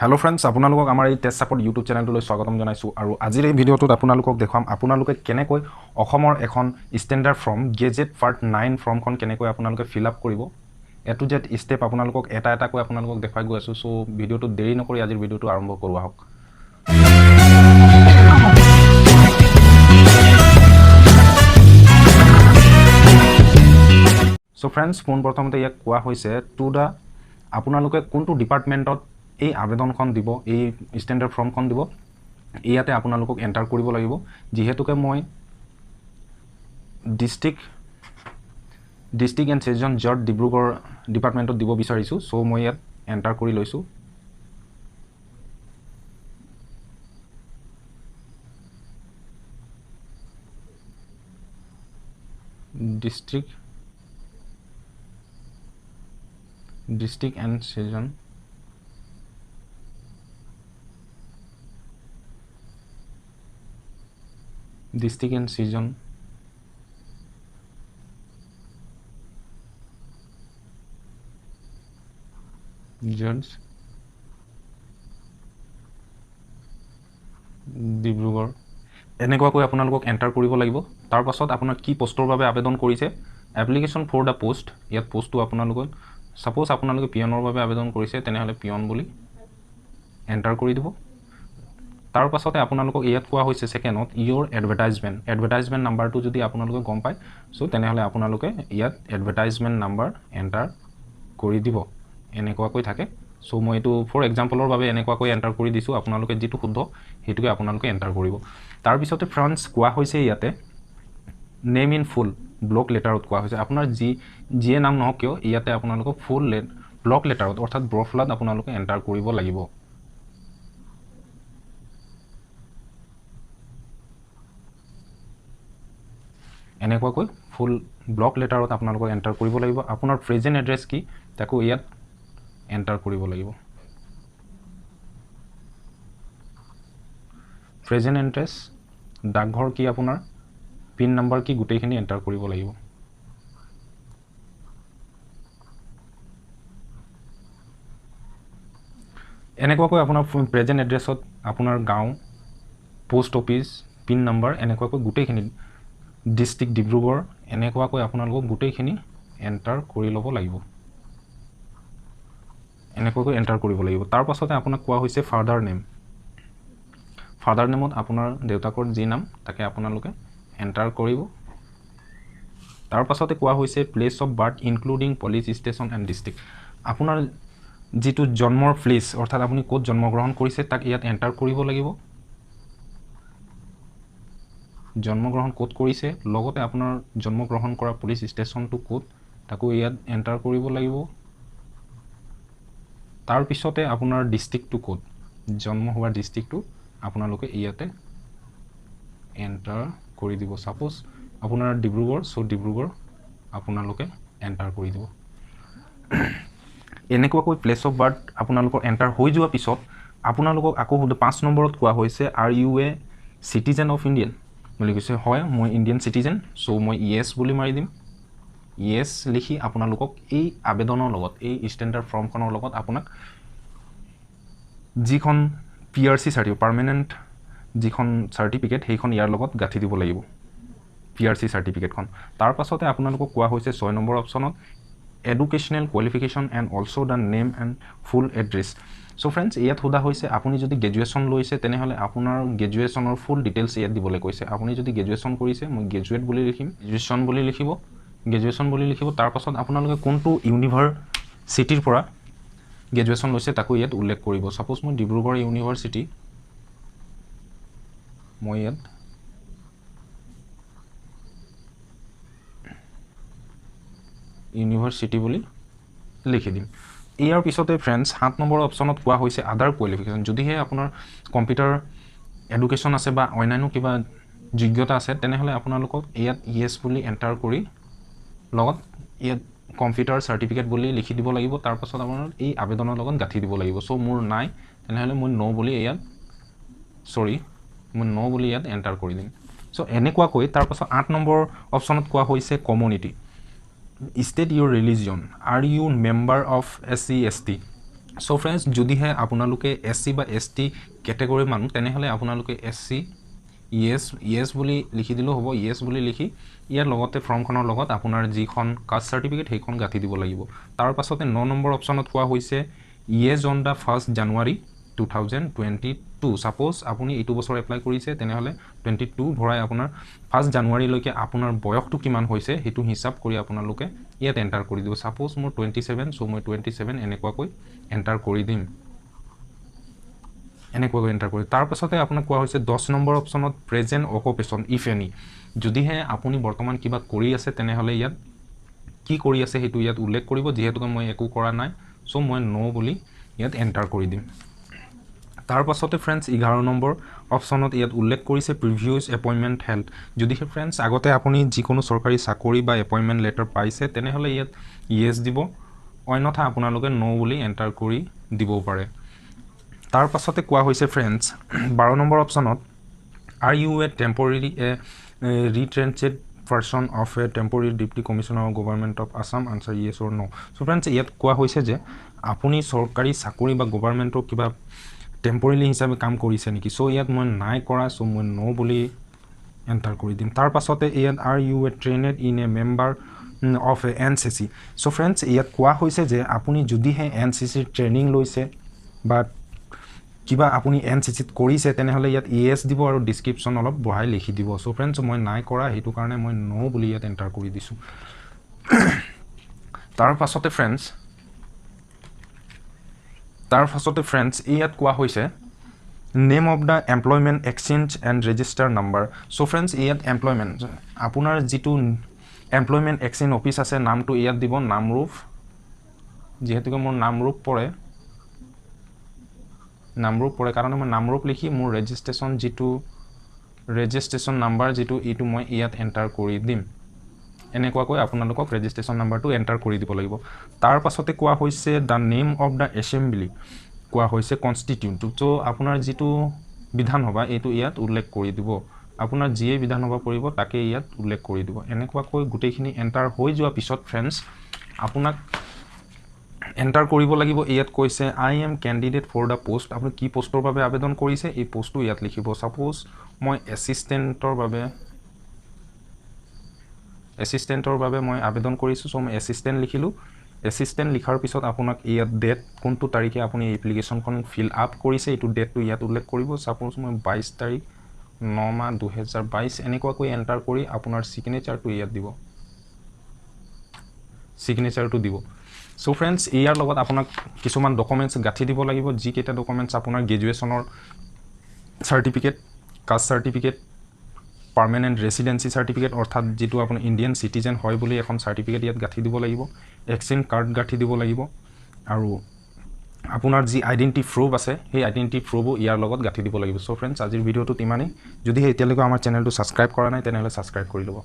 Hello friends, আপোনালোকক আমাৰ এই টেষ্ট সাপোৰ্ট ইউটিউব চেনেলটোলৈ স্বাগতম জনাইছো আৰু আজিৰ এই ভিডিঅ'টোত আপোনালোকক দেখাম আপোনালোকে কেনেকৈ অসমৰ এখন ষ্টেণ্ডাৰ্ড ফৰ্ম গেজেট পাৰ্ট 9 ফৰ্মখন কেনেকৈ আপোনালোকে ফিল আপ কৰিব এ টু জেড ষ্টেপ আপোনালোকক এটা এটাকৈ আপোনালোকক দেখাই গৈ আছো সো ভিডিঅ'টো দেৰি নকৰি আজিৰ ভিডিঅ'টো আৰম্ভ কৰোৱা হওক সো ফ্ৰেন্ডছ পোনপ্ৰথমতে ইয়াক কোৱা হৈছে টু দা আপোনালোকে কোনটো ডিপাৰ্টমেণ্টত এই আবেদনখন দিব এই ষ্টেণ্ডাৰ্ড ফৰ্মখন দিব ইয়াতে আপোনালোকক এণ্টাৰ কৰিব লাগিব যেহেতুকে মই district and session judge Dibrugarh ডিপাৰ্টমেণ্টত দিব বিচাৰিছোঁ সো মই ইয়াত এণ্টাৰ কৰি লৈছোঁ district and session District and season judge Dibrugarh এনেকুৱাকৈ আপোনালোকক এণ্টাৰ কৰিব লাগিব তাৰ পাছত আপোনাৰ কি পোষ্টৰ বাবে আবেদন কৰিছে এপ্লিকেশ্যন ফৰ দা পোষ্ট ইয়াত পোষ্টটো আপোনালোকক সাপোজ আপোনালোকে পিয়নৰ বাবে আবেদন কৰিছে তেনেহলে পিয়ন বুলি এণ্টাৰ কৰি দিব তাৰ পাছতে আপোনালোকক ইয়াত কোৱা হৈছে সেকেন্ডত ইয়োৰ এডভাৰটাইজমেন্ট নাম্বাৰটো যদি আপোনালোকে গম পায় সো তেনেহলে আপোনালোকে ইয়াত এডভাৰটাইজমেন্ট নাম্বাৰ এণ্টাৰ কৰি দিব এনেকুৱাকৈ থাকে সো মই এটো ফৰ এক্সাম্পলৰ বাবে এনেকুৱাকৈ এণ্টাৰ কৰি দিছো আপোনালোকে যেটো শুদ্ধ হেতুকে আপোনালোকে এণ্টাৰ কৰিব তাৰ পিছতে ফ্ৰেন্ডছ কোৱা হৈছে ইয়াতে নেম ইন ফুল ব্লক লেটাৰত কোৱা হৈছে আপোনাৰ যিয়ে নাম নহওক কিয় ইয়াতে আপোনালোকে ফুল ব্লক লেটাৰত অৰ্থাৎ ব্ৰফলাত আপোনালোকে এণ্টাৰ কৰিব লাগিব এনেকুৱাকৈ ফুল ব্লক লেটাৰত আপোনালোকক এণ্টাৰ কৰিব লাগিব আপোনাৰ প্ৰেজেন্ট এড্ৰেছ কি তাকো ইয়াত এণ্টাৰ কৰিব লাগিব প্ৰেজেন্ট এড্ৰেছ ডাকঘৰ কি আপোনাৰ পিন নম্বৰ কি গুটেইখিনি এণ্টাৰ কৰিব লাগিব এনেকুৱাকৈ আপোনাৰ প্ৰেজেন্ট এড্ৰেছত আপোনাৰ গাঁও পোষ্ট অফিচ পিন নম্বৰ এনেকুৱাকৈ গুটেইখিনি ডিস্ট্ৰিক্ট ডিব্ৰুগড় এনেকুৱাকৈ আপোনালোকক গুটেইখিনি এণ্টাৰ কৰি ল'ব লাগিব এনেকুৱাকৈ এণ্টাৰ কৰিব লাগিব তাৰ পাছতে আপোনাক কোৱা হৈছে ফাদাৰ নেমত আপোনাৰ দেউতাকৰ যি নাম তাকে আপোনালোকে এণ্টাৰ কৰিব তাৰ পাছতে কোৱা হৈছে place of birth including police station and district আপোনাৰ যেটো জন্মৰ প্লেস অৰ্থাৎ আপুনি ক'ত জন্মগ্ৰহণ কৰিছে তাক ইয়াত এণ্টাৰ কৰিব লাগিব জন্মগ্ৰহণ ক'ত কৰিছে লগতে আপোনাৰ জন্মগ্ৰহণ কৰা পুলিশ ষ্টেচনটো ক'ত তাকো ইয়াত এণ্টাৰ কৰিব লাগিব তাৰ পিছতে আপোনাৰ ডিস্ট্ৰিক্টটো ক'ত জন্ম হোৱা ডিস্ট্ৰিক্টটো আপোনালোকে ইয়াতে এণ্টাৰ কৰি দিব সাপোজ আপোনাৰ ডিব্ৰুগড় সো ডিব্ৰুগড় আপোনালোকে এণ্টাৰ কৰি দিব এনেকুৱাকৈ প্লেস অফ বাৰ্থ আপোনালোকৰ এণ্টাৰ হৈ যোৱা পিছত আপোনালোকক আকৌ 5 নম্বৰত কোৱা হৈছে are you a citizen of Indian বুলি কৈছে হয় মই ইণ্ডিয়ান সিটিজেন সো মই ইয়েস বুলি মাৰি দিম ইয়েস লিখি আপোনালোকক এই আবেদনৰ লগত এই ষ্টেণ্ডাৰ্ড ফৰ্মখনৰ লগত আপোনাক যিখন পিআৰসি সাৰ্টিফিকেট পাৰ্মানেন্ট যিখন সাৰ্টিফিকেট সেইখন ইয়াৰ লগত গাঠি দিব লাগিব পিআৰসি সাৰ্টিফিকেটখন তাৰ পাছতে আপোনালোকক কোৱা হৈছে 6 নম্বৰ অপচনত educational qualification and also the name and full address so friends ইয়াত হোদা হৈছে আপুনি যদি গ্ৰেজুৱেচন লৈছে তেনেহলে আপোনাৰ গ্ৰেজুৱেচনৰ ফুল ডিটেইলছ ইয়াত দিবলৈ কৈছে আপুনি যদি গ্ৰেজুৱেচন কৰিছে মই গ্ৰেজুৱেট বুলি লিখিম গ্ৰেজুৱেচন বুলি লিখিব তাৰ পাছত আপোনালোকে কোনটো ইউনিভাৰ্সিটিৰ পৰা গ্ৰেজুৱেচন লৈছে তাকো ইয়াত উল্লেখ কৰিব সাপোজ মই ডিব্ৰুগড় ইউনিভাৰ্সিটি মই ইয়াত ইউনিভাৰ্সিটি বুলি লিখি দিম ইয়াৰ পিছতে ফ্ৰেন্ডছ 7 নম্বৰ অপচনত কোৱা হৈছে আদাৰ কোৱালিফিকেশন যদিহে আপোনাৰ কম্পিউটাৰ এডুকেশন আছে বা অন্যান্য কিবা যোগ্যতা আছে তেনেহলে আপোনালোকক ইয়াত ইয়েস বুলি এণ্টাৰ কৰি লগত ইয়াত কম্পিউটাৰ সাৰ্টিফিকেট বুলি লিখি দিব লাগিব তাৰ পাছত আপোনাৰ এই আবেদনৰ লগত গাঠি দিব লাগিব সো মোৰ নাই তেনেহলে মই নো বুলি ইয়াত মই নো বুলি ইয়াত এণ্টাৰ কৰি দিম সো এনেকুৱাকৈ তাৰ পাছত 8 নম্বৰ অপচনত কোৱা হৈছে community state your religion. Are you member of SC ST? So friends যদিহে আপোনালোকে এসসি বা এসটি ক্যাটেগৰি মানুহ তেনেহলে আপোনালোকে এসসি ইয়েস বুলি লিখি দিলেও হ'ব ইয়েস বুলি লিখি ইয়াৰ লগতে ফৰ্মখনৰ লগত আপোনাৰ যিখন কাষ্ট সাৰ্টিফিকেট সেইখন গাঁঠি দিব লাগিব তাৰ পাছতে 9 নম্বৰ অপচনত কোৱা হৈছে yes on the 1st January 2022 suppose আপুনি এইটো বছৰ এপ্লাই কৰিছে তেনেহলে 22 ভৰাই আপোনাৰ 1st জানুৱাৰী লৈকে আপোনাৰ বয়সটো কিমান হৈছে হেতু হিসাব কৰি আপোনালোকে ইয়াত এন্টাৰ কৰি দিব সাপোজ মোৰ 27 সো মই 27 এনেকুৱাকৈ এন্টাৰ কৰি দিম এনেকুৱাকৈ এন্টাৰ কৰি তাৰ পাছতে আপোনাক কোৱা হৈছে 10 নম্বৰ অপচনত প্ৰেজেন্ট অকুপেশন ইফ এনি যদিহে আপুনি বৰ্তমান কিবা কৰি আছে তেনেহলে ইয়াত কি কৰি আছে হেতু ইয়াত উল্লেখ কৰিব যেহেতু মই একো কৰা নাই সো মই নো বুলি ইয়াত এন্টাৰ কৰি দিম তাৰ পাছতে ফ্ৰেন্ডস 11 নম্বৰ অপচনত ইয়াত উল্লেখ কৰিছে প্ৰিভিয়াস এপইন্টমেন্ট হেল্ড যদিহে ফ্ৰেন্ডস আগতে আপুনি যিকোনো সৰকাৰি চাকৰি বা এপইন্টমেন্ট লেটাৰ পাইছে তেনেহলে ইয়াত ইয়েস দিব অন্যথা আপোনালোকে নো বুলি এন্টাৰ কৰি দিব পাৰে তাৰ পাছতে কোৱা হৈছে ফ্ৰেন্ডস 12 নম্বৰ অপচনত are you a temporary retrenched person of a temporary deputy commissioner of government of Assam answer yes or no so friends ইয়াত কোৱা হৈছে যে আপুনি সৰকাৰি চাকৰি বা গভৰ্ণমেন্টৰ কিবা টেম্পৰেৰী হিচাপে কাম কৰিছে নেকি সো ইয়াত মই নাই কৰা সো মই নো বুলি এন্টাৰ কৰি দিম তাৰ পাছতে ইয়াত are you a trained in a member of a NCC so friends ইয়াত কোৱা হৈছে যে আপুনি যদিহে এনসিসি ট্ৰেইনিং লৈছে বা কিবা আপুনি এনসিসিত কৰিছে তেনেহলে ইয়াত ইএস দিব আৰু ডেসক্ৰিপচন অলপ বহাই লিখি দিব সো ফ্ৰেন্ডস মই নাই কৰা হেতু কাৰণে মই নো বুলি ইয়াত এন্টাৰ কৰি দিছো তাৰ পাছতে ফ্ৰেন্ডস ইয়াত কোৱা হৈছে name of the employment exchange and register number so friends ইয়াত এমপ্লয়মেন্ট আপোনাৰ যেটো এমপ্লয়মেন্ট এক্সচেঞ্জ অফিস আছে নামটো ইয়াত দিব নামৰূপ যেহেতু মোৰ নামৰূপ পৰে কাৰণ মই নামৰূপ লিখি মোৰ ৰেজিষ্ট্ৰেচন নাম্বাৰ যেটো ইটো মই ইয়াত এন্টাৰ কৰি দিম এনেকুৱাকৈ আপোনালোকক ৰেজিষ্ট্ৰেচন নাম্বাৰটো এন্টাৰ কৰি দিব লাগিব তাৰ পাছতে কোৱা হৈছে দা নেম অফ দা এছেম্বলি কোৱা হৈছে কনস্টিটিউট তো আপোনাৰ যেটো বিধানসভা এটো ইয়াত উল্লেখ কৰি দিব আপোনাৰ জিয়ে বিধানসভা পৰিব তাকে ইয়াত উল্লেখ কৰি দিব এনেকুৱাকৈ গুটেইখিনি এন্টাৰ হৈ যোৱা পিছত ফ্ৰেন্ডস আপোনাক এন্টাৰ কৰিব লাগিব ইয়াত কৈছে I am candidate for the post আপুনি কি পোষ্টৰ বাবে আবেদন কৰিছে এই পোষ্টটো ইয়াত লিখিব সাপোজ মই এসিস্টেন্টৰ বাবে মই আবেদন কৰিছো সো মই এসিস্টেন্ট লিখিলো এসিস্টেন্ট লিখাৰ পিছত আপোনাক ইয়াত ডেট কোনটো তাৰিখে আপুনি এপ্লিকেশনখন ফিল আপ কৰিছে এইটো ডেটটো ইয়াত উল্লেখ কৰিব সাপোজ মই 22 তাৰিখ 9 মাহ 2022 এনেকুৱাকৈ এন্টাৰ কৰি আপোনাৰ সিগনেচাৰটো ইয়াত দিব সো ফ্ৰেন্ডস ইয়াৰ লগত আপোনাক কিছুমান ডকুমেন্টস গাঠি দিব লাগিব যি কেটা ডকুমেন্টস আপোনাৰ গ্ৰেজুৱেচনৰ certificate caste certificate permanent residency certificate অৰ্থাৎ যেটো আপুনি ইন্ডিয়ান সিটিজেন হয় বুলি এখন সাৰ্টিফিকেট ইয়াত গাঠি দিব লাগিব এক্সচেঞ্জ কাৰ্ড গাঠি দিব লাগিব আৰু আপোনাৰ যি আইডেন্টি প্ৰুফ আছে সেই আইডেন্টি প্ৰুফো ইয়াৰ লগত গাঠি দিব লাগিব সো ফ্ৰেন্ডস আজিৰ ভিডিওটো ইমানেই যদি এতিয়ালৈকে আমাৰ চেনেলটো সাবস্ক্ৰাইব কৰা নাই তেনেহলে সাবস্ক্ৰাইব কৰি লব